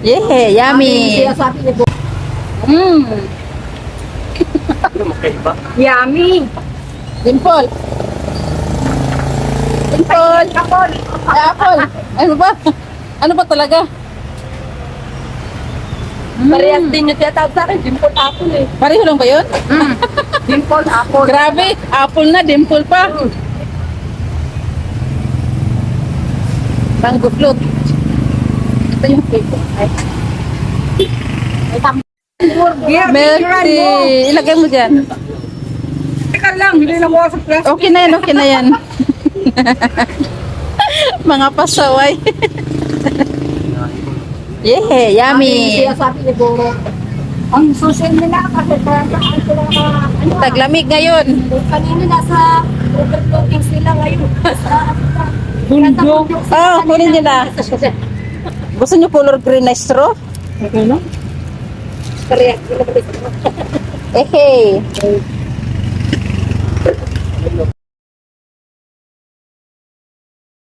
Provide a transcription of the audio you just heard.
Yeah, yummy. Sabi ni Bo. Ano magkaiba? Yummy. Dimple. Dimple. Apple. Ay, apple. Ano ba? Ano ba talaga? Parehas din yung tinatawag sa akin. Dimple apple eh. Pareho lang ba yun? Dimple apple. Grabe, apple na, dimple pa. Mango float. Ito yung flavor. Ay. Milk tea. Ilagay mo dyan. Teka lang, hindi na ko sa plastic. Okay na yan, okay na yan. Mga pasaway. Yeah, yummy. Sabi ni Bo. Ang susil nila kasi saan sila ano. Taglamig ngayon. Kanina nasa overlooking sila ngayon. Bundok. Ah, kunin nila. Gusto niyo color green na straw? Okay no? Parehas sila. Eh, hey.